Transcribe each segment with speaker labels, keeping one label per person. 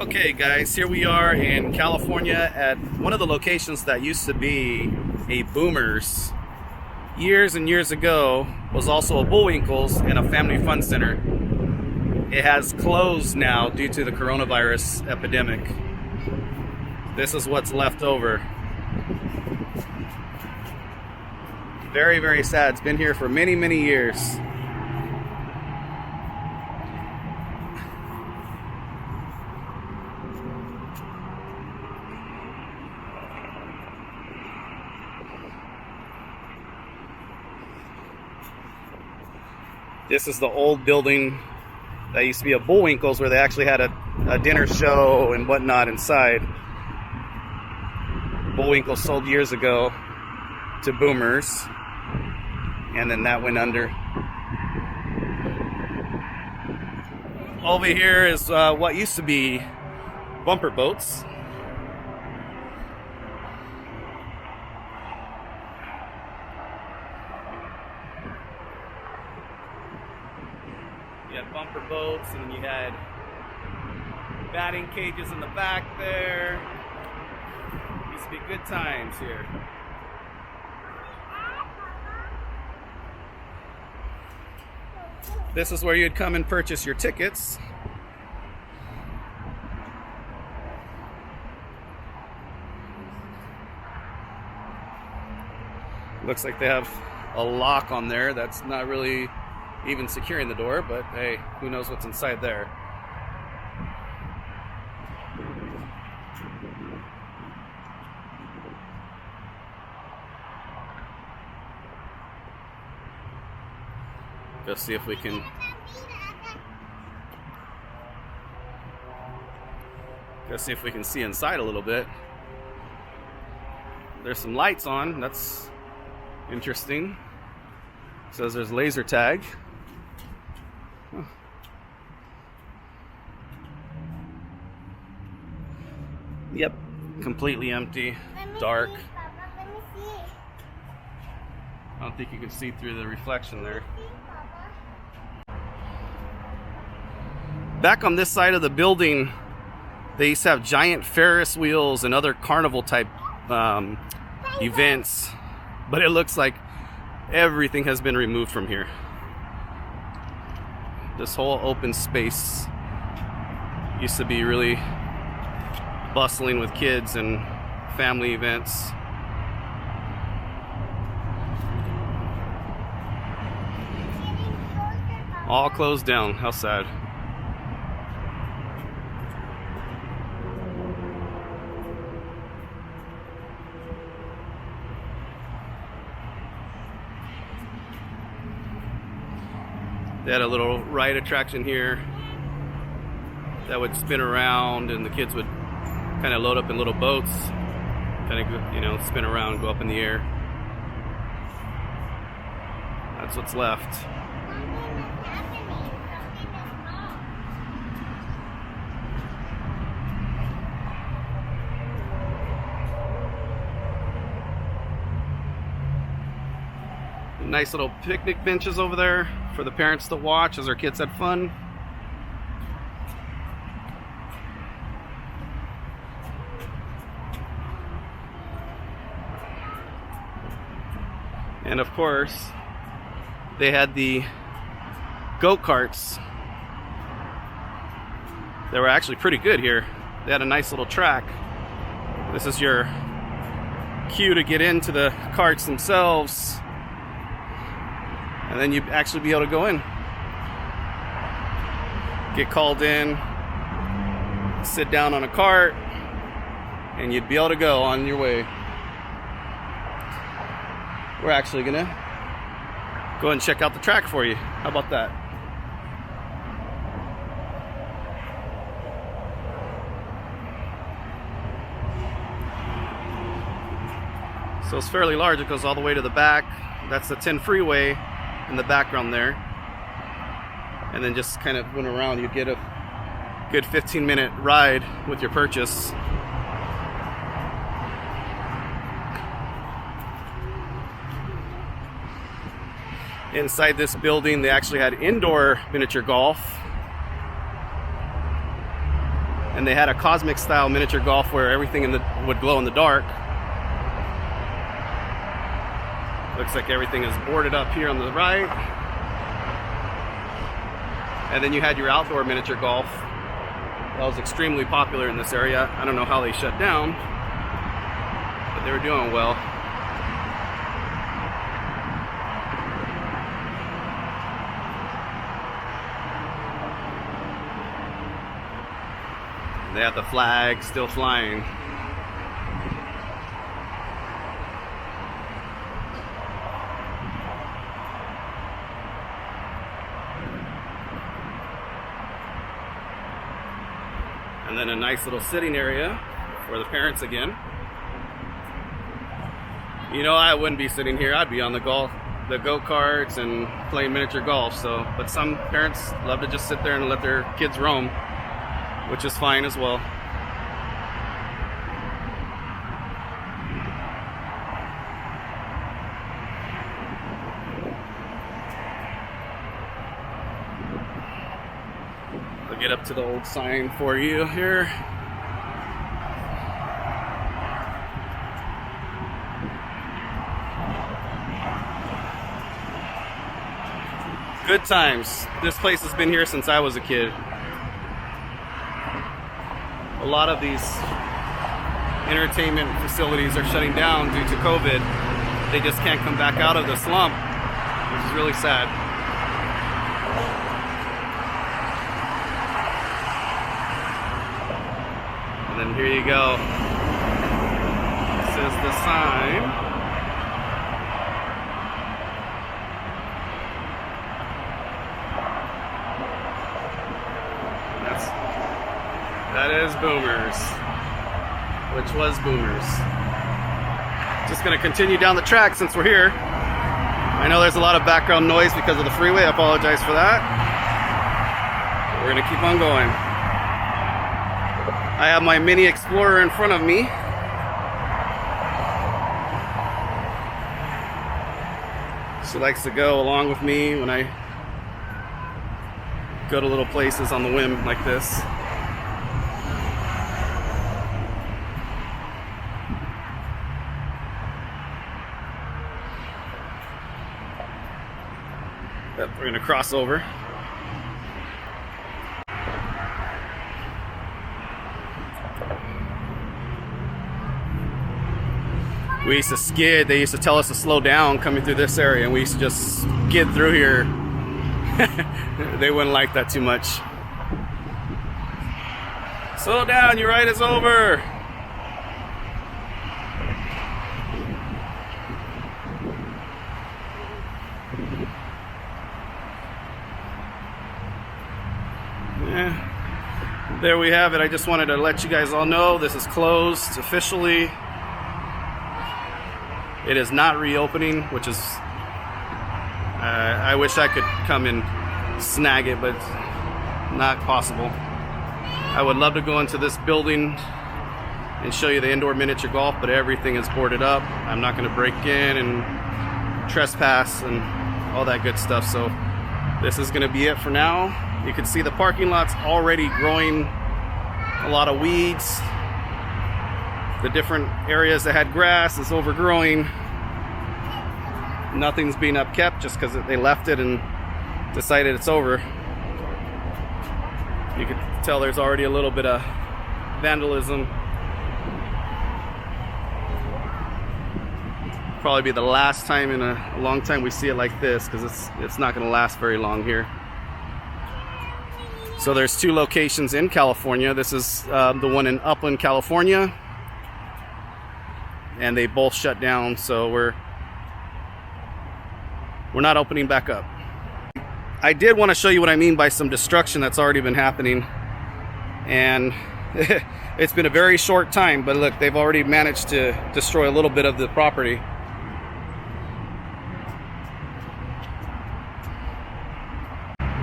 Speaker 1: Okay guys, here we are in California at one of the locations that used to be a Boomers. Years and years ago was also a Bullwinkles and a family fun center. It has closed now due to the coronavirus epidemic. This is what's left over. Very, very sad. It's been here for many, many years. This is the old building that used to be a Bullwinkles, where they actually had a dinner show and whatnot inside. Bullwinkles sold years ago to Boomers, and then that went under. Over here is what used to be bumper boats. You had bumper boats, and you had batting cages in the back there. Used to be good times here. This is where you'd come and purchase your tickets. Looks like they have a lock on there that's not really even securing the door, but hey, who knows what's inside there. Let's see if we can see inside a little bit. There's some lights on. That's interesting. It says there's laser tag. Huh. Yep, completely empty, dark. I don't think you can see through the reflection there. Back on this side of the building, they used to have giant Ferris Wheels and other carnival type events, but it looks like everything has been removed from here. This whole open space used to be really bustling with kids and family events. All closed down. How sad. They had a little ride attraction here that would spin around, and the kids would kind of load up in little boats, kind of, you know, spin around, go up in the air. That's what's left. Nice little picnic benches over there for the parents to watch as their kids had fun. And of course, they had the go-karts. They were actually pretty good here. They had a nice little track. This is your cue to get into the carts themselves, and then you'd actually be able to go in. Get called in, sit down on a cart, and you'd be able to go on your way. We're actually gonna go ahead and check out the track for you. How about that? So it's fairly large. It goes all the way to the back. That's the 10 freeway in the background there, and then just kind of went around. You get a good 15-minute ride with your purchase. Inside this building, they actually had indoor miniature golf, And they had a cosmic style miniature golf where everything would glow in the dark. Looks like everything is boarded up here on the right. And then you had your outdoor miniature golf. That was extremely popular in this area. I don't know how they shut down, but they were doing well. They have the flag still flying. And then a nice little sitting area for the parents again. You know, I wouldn't be sitting here. I'd be on the go-karts and playing miniature golf. But some parents love to just sit there and let their kids roam, which is fine as well. I'll get up to the old sign for you here. Good times. This place has been here since I was a kid. A lot of these entertainment facilities are shutting down due to COVID. They just can't come back out of the slump, which is really sad. And then here you go. This is the sign. That is Boomers, which was Boomers. Just gonna continue down the track since we're here. I know there's a lot of background noise because of the freeway. I apologize for that. But we're gonna keep on going. I have my Mini Explorer in front of me. She likes to go along with me when I go to little places on the whim like this. Yep, we're gonna cross over. We used to skid. They used to tell us to slow down coming through this area, and we used to just skid through here. They wouldn't like that too much. Slow down, your ride is over. Yeah, there we have it. I just wanted to let you guys all know this is closed officially. It is not reopening, which is I wish I could come and snag it, but not possible. I would love to go into this building and show you the indoor miniature golf, but everything is boarded up. I'm not going to break in and trespass and all that good stuff, so this is going to be it for now. You can see the parking lot's already growing a lot of weeds. The different areas that had grass is overgrowing. Nothing's being upkept just because they left it and decided it's over. You can tell there's already a little bit of vandalism. Probably be the last time in a long time we see it like this, because it's not going to last very long here. So there's two locations in California. This is the one in Upland, California, and they both shut down, so we're not opening back up. I did want to show you what I mean by some destruction that's already been happening, and it's been a very short time, but look, they've already managed to destroy a little bit of the property.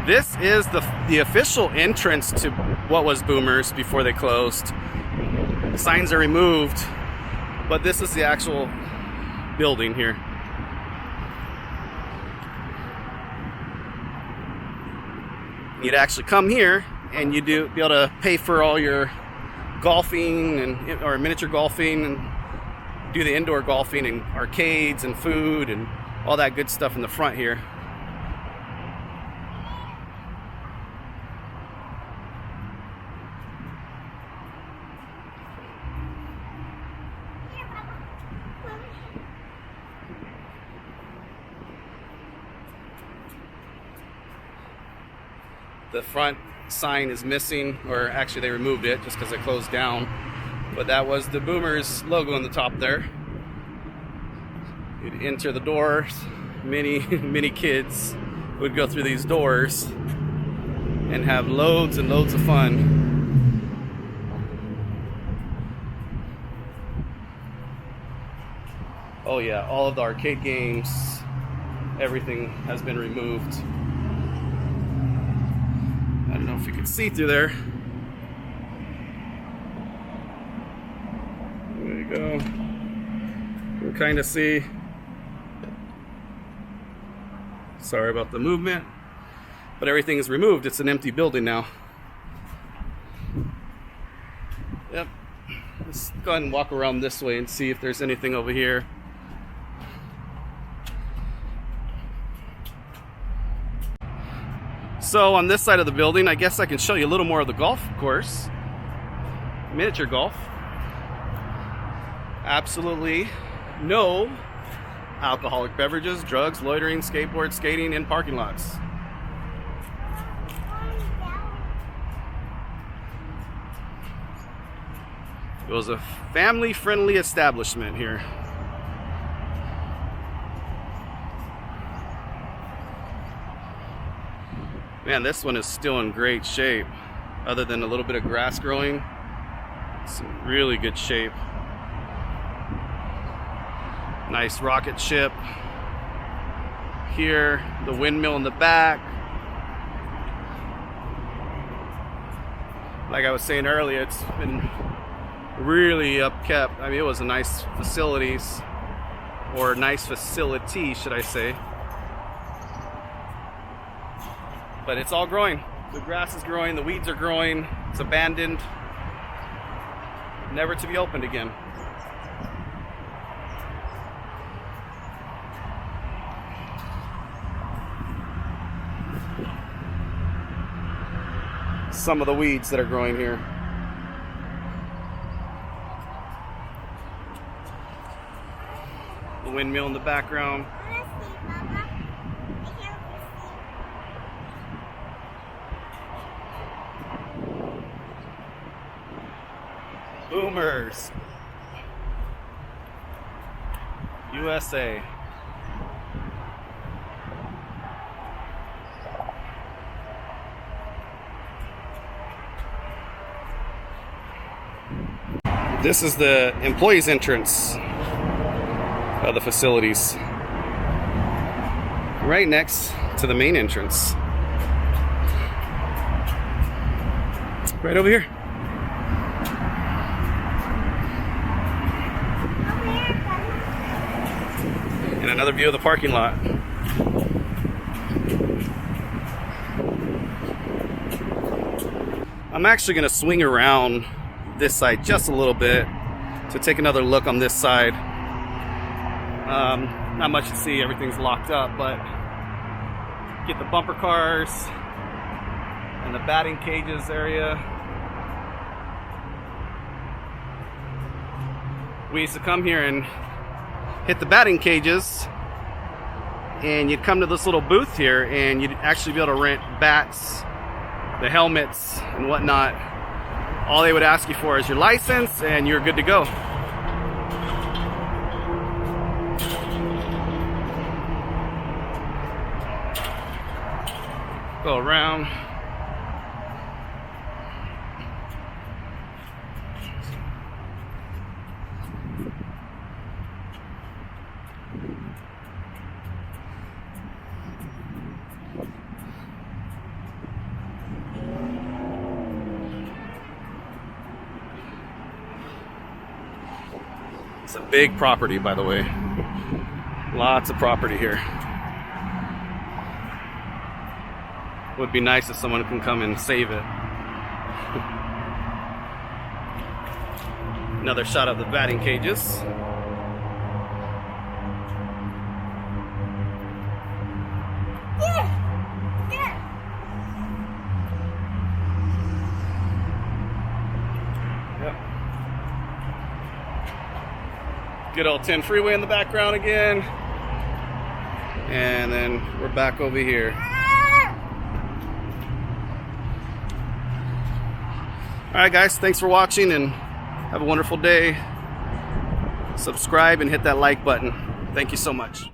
Speaker 1: This is the official entrance to what was Boomers before they closed. The signs are removed, but this is the actual building here. You'd actually come here and you'd be able to pay for all your golfing and or miniature golfing, and do the indoor golfing and arcades and food and all that good stuff in the front here. The front sign is missing, or actually they removed it just because it closed down. But that was the Boomers logo on the top there. You'd enter the doors. Many kids would go through these doors and have loads and loads of fun. Oh yeah, all of the arcade games, everything has been removed. I don't know if you can see through there. There you go. You can kind of see. Sorry about the movement, but everything is removed. It's an empty building now. Yep. Let's go ahead and walk around this way and see if there's anything over here. So on this side of the building, I guess I can show you a little more of the golf course. Miniature golf. Absolutely no alcoholic beverages, drugs, loitering, skateboard, skating in parking lots. It was a family-friendly establishment here. Man, this one is still in great shape. Other than a little bit of grass growing, it's in really good shape. Nice rocket ship. Here, the windmill in the back. Like I was saying earlier, it's been really upkept. I mean, it was a nice facilities, or nice facility, should I say. But it's all growing. The grass is growing, the weeds are growing, it's abandoned, never to be opened again. Some of the weeds that are growing here. The windmill in the background. Boomers, USA. This is the employees' entrance of the facilities, right next to the main entrance. Right over here. And another view of the parking lot. I'm actually going to swing around this side just a little bit to take another look on this side. Not much to see, everything's locked up, but get the bumper cars and the batting cages area. We used to come here and hit the batting cages, and you'd come to this little booth here and you'd actually be able to rent bats, the helmets and whatnot. All they would ask you for is your license and you're good to go. Go around. It's a big property, by the way. Lots of property here. Would be nice if someone can come and save it. Another shot of the batting cages. Yep. Good old 10 freeway in the background again. And then we're back over here. Alright guys, thanks for watching and have a wonderful day. Subscribe and hit that like button. Thank you so much.